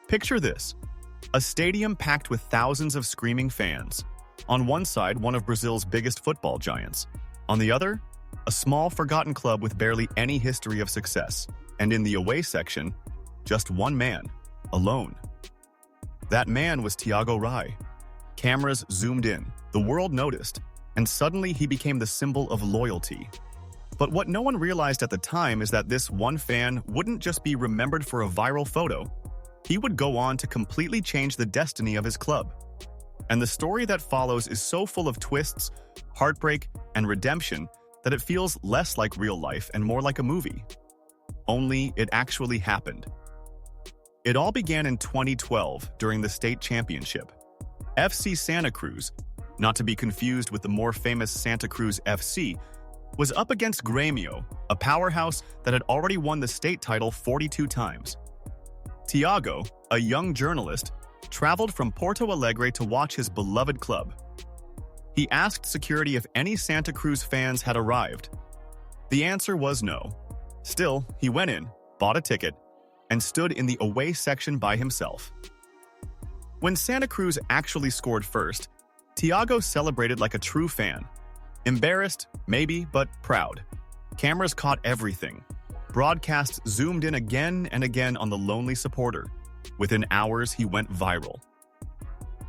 Picture this: a stadium packed with thousands of screaming fans. On one side, one of Brazil's biggest football giants. On the other, a small, forgotten club with barely any history of success. And in the away section, just one man, alone. That man was Thiago Rai. Cameras zoomed in, the world noticed, and suddenly he became the symbol of loyalty. But what no one realized at the time is that this one fan wouldn't just be remembered for a viral photo. He would go on to completely change the destiny of his club. And the story that follows is so full of twists, heartbreak, and redemption that it feels less like real life and more like a movie. Only it actually happened. It all began in 2012 during the state championship. FC Santa Cruz, not to be confused with the more famous Santa Cruz FC, was up against Grêmio, a powerhouse that had already won the state title 42 times. Thiago, a young journalist, traveled from Porto Alegre to watch his beloved club. He asked security if any Santa Cruz fans had arrived. The answer was no. Still, he went in, bought a ticket, and stood in the away section by himself. When Santa Cruz actually scored first, Thiago celebrated like a true fan. Embarrassed, maybe, but proud. Cameras caught everything. Broadcasts zoomed in again and again on the lonely supporter. Within hours, he went viral.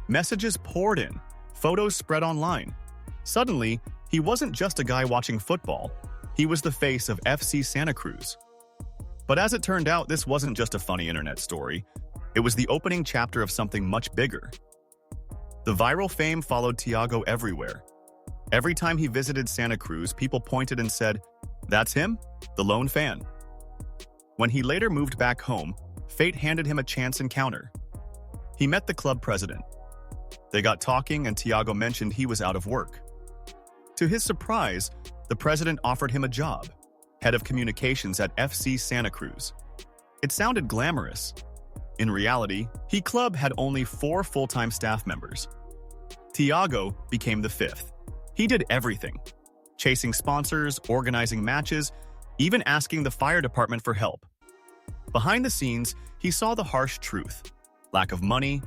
Messages poured in. Photos spread online. Suddenly, he wasn't just a guy watching football. He was the face of FC Santa Cruz. But as it turned out, this wasn't just a funny internet story. It was the opening chapter of something much bigger. The viral fame followed Thiago everywhere. Every time he visited Santa Cruz, people pointed and said, "That's him, the lone fan." When he later moved back home, fate handed him a chance encounter. He met the club president. They got talking and Thiago mentioned he was out of work. To his surprise, the president offered him a job, head of communications at FC Santa Cruz. It sounded glamorous. In reality, the club had only 4 full-time staff members. Thiago became the 5th. He did everything: chasing sponsors, organizing matches, even asking the fire department for help. Behind the scenes, he saw the harsh truth: lack of money,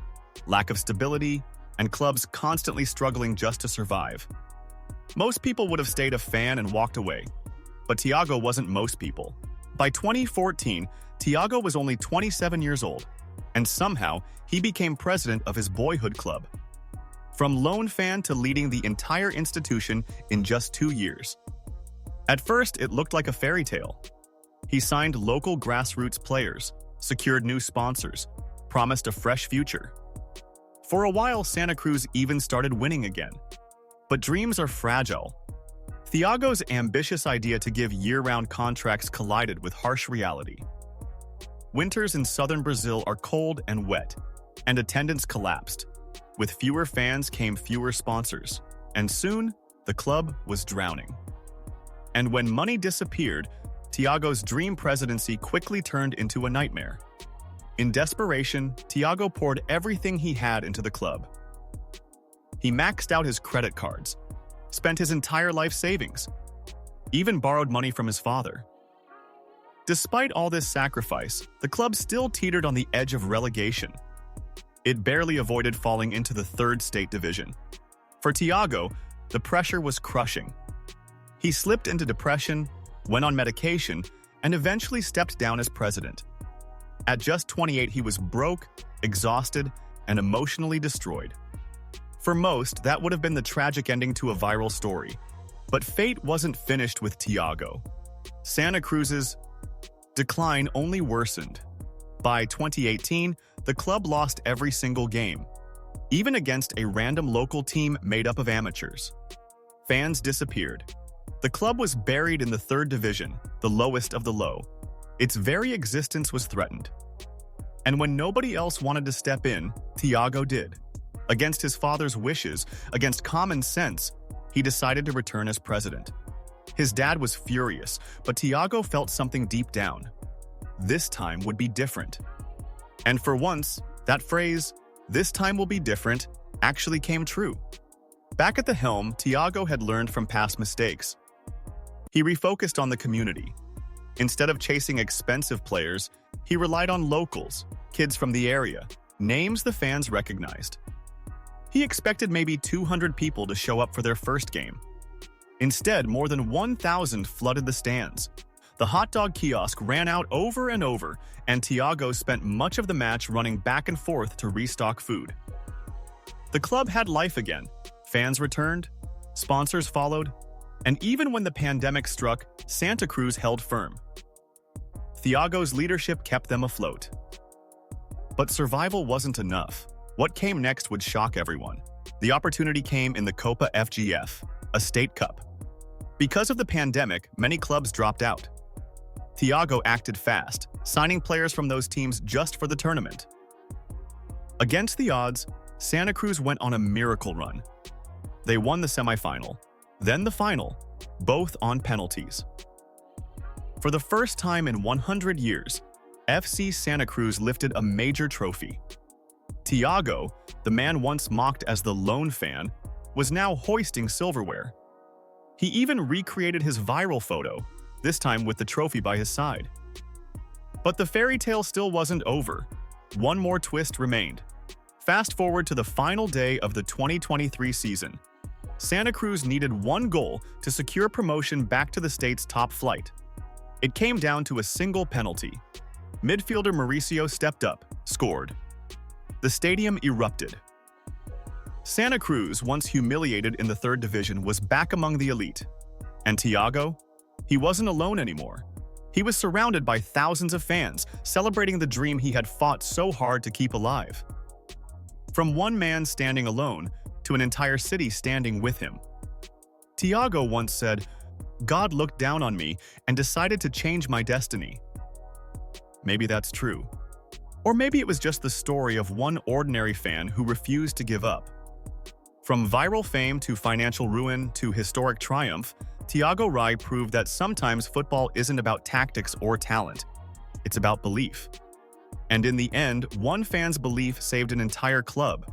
lack of stability, and clubs constantly struggling just to survive. Most people would have stayed a fan and walked away, but Thiago wasn't most people. By 2014, Thiago was only 27 years old, and somehow he became president of his boyhood club. From lone fan to leading the entire institution in just 2 years. At first, it looked like a fairy tale. He signed local grassroots players, secured new sponsors, promised a fresh future. For a while, Santa Cruz even started winning again. But dreams are fragile. Thiago's ambitious idea to give year-round contracts collided with harsh reality. Winters in southern Brazil are cold and wet, and attendance collapsed. With fewer fans came fewer sponsors, and soon, the club was drowning. And when money disappeared, Thiago's dream presidency quickly turned into a nightmare. In desperation, Thiago poured everything he had into the club. He maxed out his credit cards, spent his entire life savings, even borrowed money from his father. Despite all this sacrifice, the club still teetered on the edge of relegation. It barely avoided falling into the 3rd state division. For Thiago, the pressure was crushing. He slipped into depression, went on medication, and eventually stepped down as president. At just 28, he was broke, exhausted, and emotionally destroyed. For most, that would have been the tragic ending to a viral story. But fate wasn't finished with Thiago. Santa Cruz's decline only worsened. By 2018, the club lost every single game, even against a random local team made up of amateurs. Fans disappeared. The club was buried in the 3rd division, the lowest of the low. Its very existence was threatened. And when nobody else wanted to step in, Thiago did. Against his father's wishes, against common sense, he decided to return as president. His dad was furious, but Thiago felt something deep down. This time would be different. And for once, that phrase, "this time will be different," actually came true. Back at the helm, Thiago had learned from past mistakes. He refocused on the community. Instead of chasing expensive players, he relied on locals, kids from the area, names the fans recognized. He expected maybe 200 people to show up for their first game. Instead, more than 1,000 flooded the stands. The hot dog kiosk ran out over and over, and Thiago spent much of the match running back and forth to restock food. The club had life again. Fans returned, sponsors followed, and even when the pandemic struck, Santa Cruz held firm. Thiago's leadership kept them afloat. But survival wasn't enough. What came next would shock everyone. The opportunity came in the Copa FGF, a state cup. Because of the pandemic, many clubs dropped out. Thiago acted fast, signing players from those teams just for the tournament. Against the odds, Santa Cruz went on a miracle run. They won the semifinal, then the final, both on penalties. For the first time in 100 years, FC Santa Cruz lifted a major trophy. Thiago, the man once mocked as the lone fan, was now hoisting silverware. He even recreated his viral photo, this time with the trophy by his side. But the fairy tale still wasn't over. One more twist remained. Fast forward to the final day of the 2023 season. Santa Cruz needed one goal to secure promotion back to the state's top flight. It came down to a single penalty. Midfielder Mauricio stepped up, scored. The stadium erupted. Santa Cruz, once humiliated in the third division, was back among the elite. And Thiago? He wasn't alone anymore. He was surrounded by thousands of fans, celebrating the dream he had fought so hard to keep alive. From one man standing alone to an entire city standing with him. Thiago once said, "God looked down on me and decided to change my destiny." Maybe that's true. Or maybe it was just the story of one ordinary fan who refused to give up. From viral fame to financial ruin to historic triumph, Thiago Rai proved that sometimes football isn't about tactics or talent. It's about belief. And in the end, one fan's belief saved an entire club.